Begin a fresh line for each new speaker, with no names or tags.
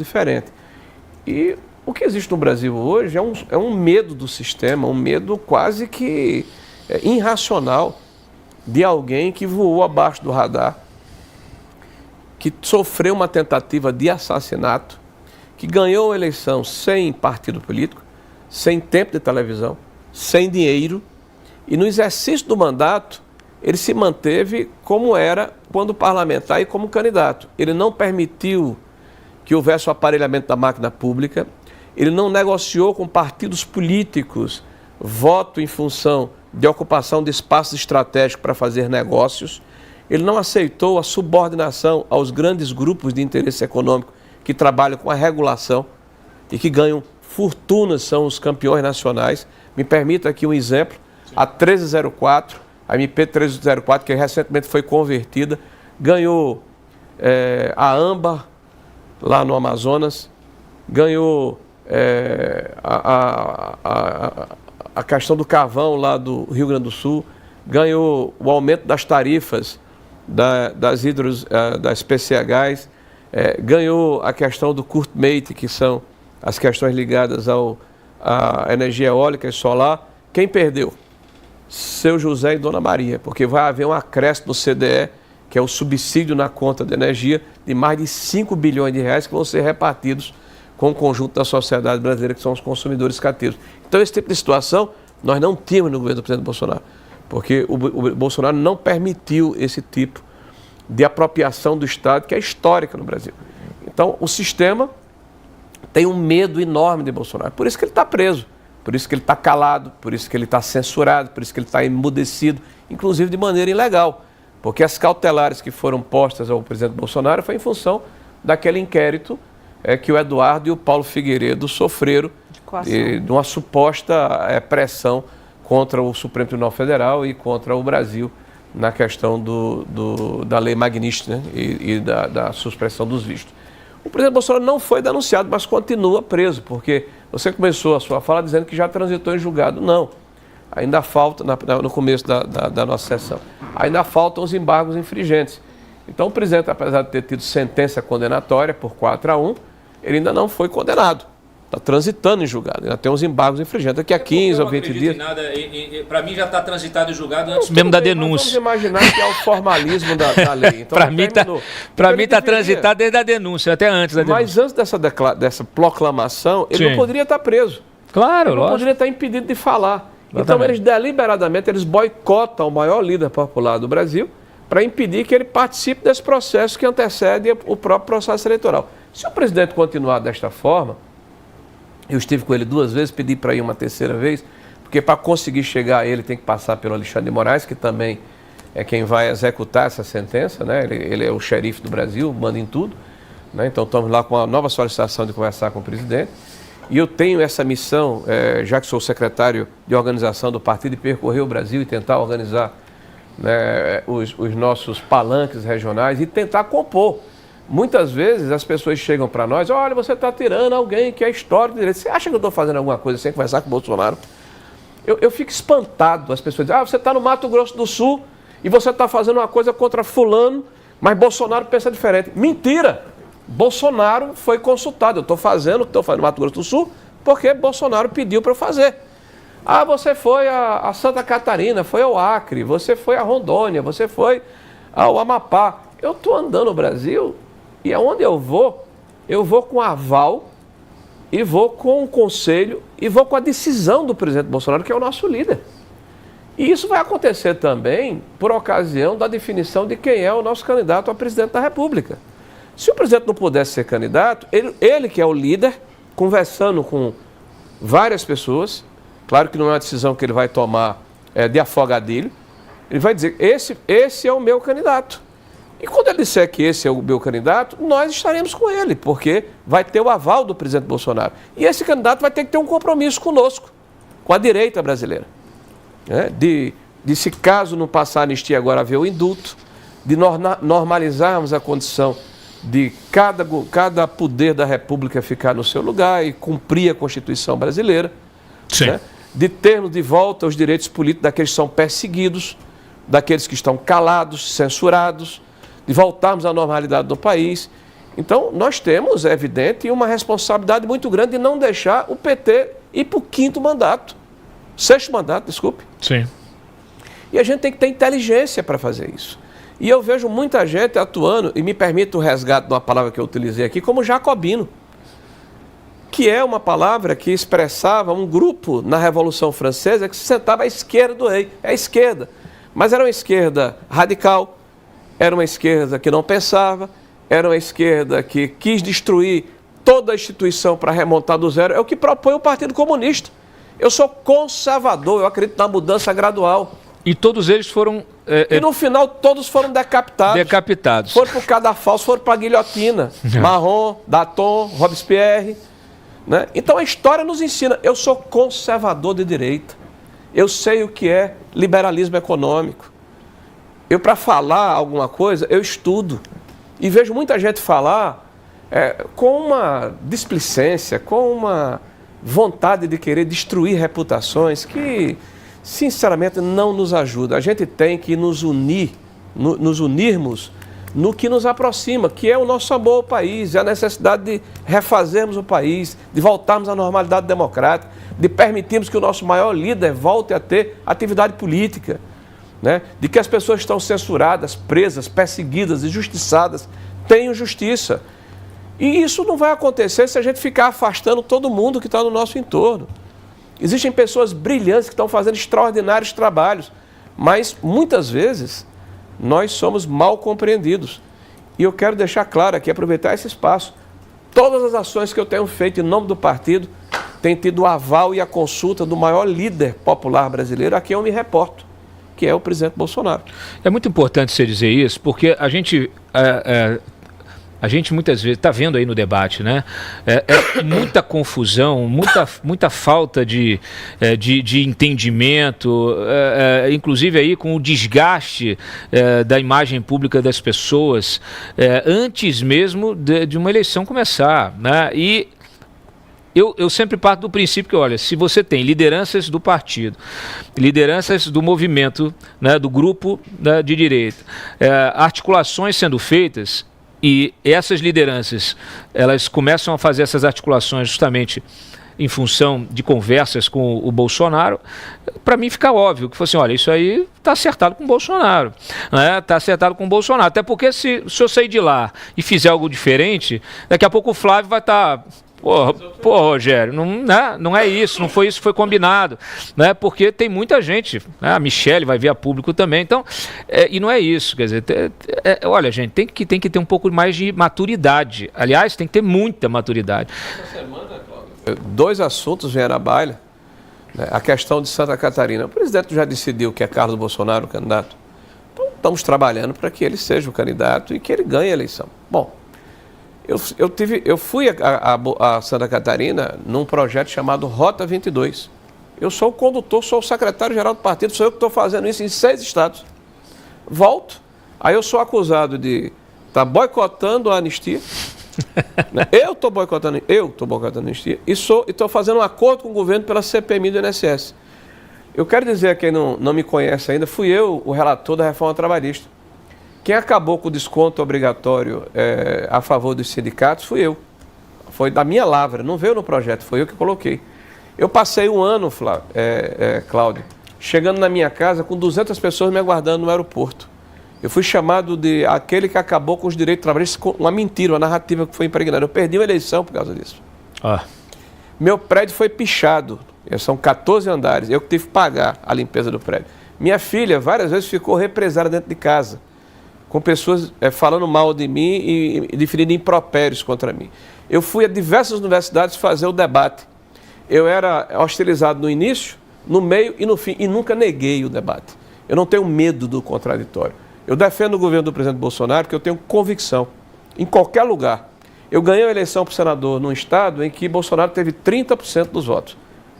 diferente. E o que existe no Brasil hoje é um medo do sistema, um medo quase que irracional de alguém que voou abaixo do radar, que sofreu uma tentativa de assassinato, que ganhou a eleição sem partido político, sem tempo de televisão, sem dinheiro, e no exercício do mandato ele se manteve como era quando parlamentar e como candidato. Ele não permitiu que houvesse o aparelhamento da máquina pública, ele não negociou com partidos políticos voto em função de ocupação de espaços estratégicos para fazer negócios, ele não aceitou a subordinação aos grandes grupos de interesse econômico que trabalham com a regulação e que ganham fortunas, são os campeões nacionais. Me permita aqui um exemplo, a 1304, a MP 1304, que recentemente foi convertida, ganhou a âmbar lá no Amazonas, ganhou a questão do carvão lá do Rio Grande do Sul, ganhou o aumento das tarifas das PCHs, ganhou a questão do CURT-MATE, que são as questões ligadas à energia eólica e solar. Quem perdeu? Seu José e Dona Maria, porque vai haver um acréscimo no CDE, que é o subsídio na conta de energia, de mais de 5 bilhões de reais que vão ser repartidos com o conjunto da sociedade brasileira, que são os consumidores cativos. Então, esse tipo de situação nós não tínhamos no governo do presidente Bolsonaro, porque o Bolsonaro não permitiu esse tipo de apropriação do Estado, que é histórica no Brasil. Então, o sistema tem um medo enorme de Bolsonaro. Por isso que ele está preso, por isso que ele está calado, por isso que ele está censurado, por isso que ele está emudecido, inclusive de maneira ilegal. Porque as cautelares que foram postas ao presidente Bolsonaro foi em função daquele inquérito que o Eduardo e o Paulo Figueiredo sofreram de uma suposta pressão contra o Supremo Tribunal Federal e contra o Brasil na questão da lei Magnitsky, né, e da suspensão dos vistos. O presidente Bolsonaro não foi denunciado, mas continua preso, porque você começou a sua fala dizendo que já transitou em julgado. Não, ainda falta, no começo da nossa sessão, ainda faltam os embargos infringentes. Então o presidente, apesar de ter tido sentença condenatória por 4-1, ele ainda não foi condenado. Está transitando em julgado, ainda tem uns embargos infringentes. Daqui a 15 ou 20 dias.
Para mim já está transitado em julgado antes
mesmo da
denúncia.
Vamos imaginar que é o formalismo da lei. Então,
para mim está transitado desde a denúncia, até antes da denúncia.
Mas antes dessa proclamação, ele não poderia estar preso.
Claro,
ele não poderia estar impedido de falar.
Exatamente.
Então eles deliberadamente boicotam o maior líder popular do Brasil para impedir que ele participe desse processo que antecede o próprio processo eleitoral. Se o presidente continuar desta forma, eu estive com ele 2 vezes, pedi para ir uma 3ª vez, porque para conseguir chegar a ele tem que passar pelo Alexandre de Moraes, que também é quem vai executar essa sentença, né? Ele é o xerife do Brasil, manda em tudo, né? Então estamos lá com uma nova solicitação de conversar com o presidente. E eu tenho essa missão, já que sou secretário de organização do partido, de percorrer o Brasil e tentar organizar, né, os nossos palanques regionais e tentar compor. Muitas vezes as pessoas chegam para nós, olha, você está tirando alguém que é histórico de direito. Você acha que eu estou fazendo alguma coisa sem conversar com o Bolsonaro? Eu fico espantado. As pessoas dizem, você está no Mato Grosso do Sul e você está fazendo uma coisa contra fulano, mas Bolsonaro pensa diferente. Mentira! Bolsonaro foi consultado. Eu estou fazendo o que estou fazendo no Mato Grosso do Sul porque Bolsonaro pediu para eu fazer. Ah, você foi a Santa Catarina, foi ao Acre, você foi a Rondônia, você foi ao Amapá. Eu estou andando no Brasil e aonde eu vou com aval e vou com o conselho e vou com a decisão do presidente Bolsonaro, que é o nosso líder. E isso vai acontecer também por ocasião da definição de quem é o nosso candidato a presidente da República. Se o presidente não pudesse ser candidato, ele que é o líder, conversando com várias pessoas, claro que não é uma decisão que ele vai tomar de afogadilho, ele vai dizer, esse é o meu candidato. E quando ele disser que esse é o meu candidato, nós estaremos com ele, porque vai ter o aval do presidente Bolsonaro. E esse candidato vai ter que ter um compromisso conosco, com a direita brasileira. Né? De se caso não passar a anistia agora haver o indulto, de normalizarmos a condição de cada poder da República ficar no seu lugar e cumprir a Constituição brasileira.
Sim.
Né? De termos de volta os direitos políticos daqueles que são perseguidos, daqueles que estão calados, censurados, de voltarmos à normalidade do país Então, nós temos, é evidente, uma responsabilidade muito grande de não deixar o PT ir para o sexto mandato, desculpe.
Sim.
E a gente tem que ter inteligência para fazer isso. E eu vejo muita gente atuando, e me permite o resgate de uma palavra que eu utilizei aqui, como jacobino, que é uma palavra que expressava um grupo na Revolução Francesa que se sentava à esquerda do rei, é a esquerda. Mas era uma esquerda radical, era uma esquerda que não pensava, era uma esquerda que quis destruir toda a instituição para remontar do zero. É o que propõe o Partido Comunista. Eu sou conservador, eu acredito na mudança gradual.
E todos eles foram...
E no final todos foram decapitados.
Decapitados.
Foram para o cadafalso, foram para a guilhotina. Marron, Danton, Robespierre. Né? Então a história nos ensina. Eu sou conservador de direita. Eu sei o que é liberalismo econômico. Eu, para falar alguma coisa, eu estudo. E vejo muita gente falar com uma displicência, com uma vontade de querer destruir reputações que, sinceramente, não nos ajuda. A gente tem que nos unir, nos unirmos no que nos aproxima, que é o nosso amor ao país, é a necessidade de refazermos o país, de voltarmos à normalidade democrática, de permitirmos que o nosso maior líder volte a ter atividade política. Né? De que as pessoas que estão censuradas, presas, perseguidas, injustiçadas, tenham justiça. E isso não vai acontecer se a gente ficar afastando todo mundo que está no nosso entorno. Existem pessoas brilhantes que estão fazendo extraordinários trabalhos, mas muitas vezes nós somos mal compreendidos. E eu quero deixar claro aqui, aproveitar esse espaço, todas as ações que eu tenho feito em nome do partido têm tido o aval e a consulta do maior líder popular brasileiro a quem eu me reporto, que é o presidente Bolsonaro. É muito importante você dizer isso, porque a gente muitas vezes está vendo aí no debate, né? Muita confusão, muita falta de entendimento, inclusive aí com o desgaste da imagem pública das pessoas, antes mesmo de uma eleição começar, né? E eu sempre parto do princípio que, olha, se você tem lideranças do partido, lideranças do movimento, né, do grupo, né, de direita, articulações sendo feitas, e essas lideranças, elas começam a fazer essas articulações justamente em função de conversas com o Bolsonaro, para mim fica óbvio que, assim, olha, isso aí está acertado com o Bolsonaro, né? Está acertado com o Bolsonaro, até porque se eu sair de lá e fizer algo diferente, daqui a pouco o Flávio vai estar... Pô, Rogério, não é isso, não foi isso que foi combinado, né? Porque tem muita gente, né? A Michelle vai vir a público também, então, e não é isso, quer dizer, olha, gente, tem que ter um pouco mais de maturidade, aliás, tem que ter muita maturidade. Essa semana, Cláudio, 2 assuntos vieram à baila, né? A questão de Santa Catarina, o presidente já decidiu que é Carlos Bolsonaro o candidato, então estamos trabalhando para que ele seja o candidato e que ele ganhe a eleição. Bom, eu fui a Santa Catarina num projeto chamado Rota 22. Eu sou o condutor, sou o secretário-geral do partido, sou eu que estou fazendo isso em 6 estados. Volto, aí eu sou acusado de estar boicotando a anistia. Eu estou boicotando a anistia e estou fazendo um acordo com o governo pela CPMI do INSS. Eu quero dizer a quem não me conhece ainda, fui eu o relator da reforma trabalhista. Quem acabou com o desconto obrigatório a favor dos sindicatos fui eu. Foi da minha lavra, não veio no projeto, foi eu que coloquei. Eu passei um ano, Cláudio, chegando na minha casa com 200 pessoas me aguardando no aeroporto. Eu fui chamado de aquele que acabou com os direitos trabalhistas, com uma mentira, uma narrativa que foi impregnada. Eu perdi uma eleição por causa disso. Meu prédio foi pichado, são 14 andares, eu que tive que pagar a limpeza do prédio. Minha filha várias vezes ficou represada dentro de casa, com pessoas falando mal de mim e definindo impropérios contra mim. Eu fui a diversas universidades fazer o debate. Eu era hostilizado no início, no meio e no fim, e nunca neguei o debate. Eu não tenho medo do contraditório. Eu defendo o governo do presidente Bolsonaro porque eu tenho convicção. Em qualquer lugar. Eu ganhei a eleição para senador num estado em que Bolsonaro teve 30% dos votos.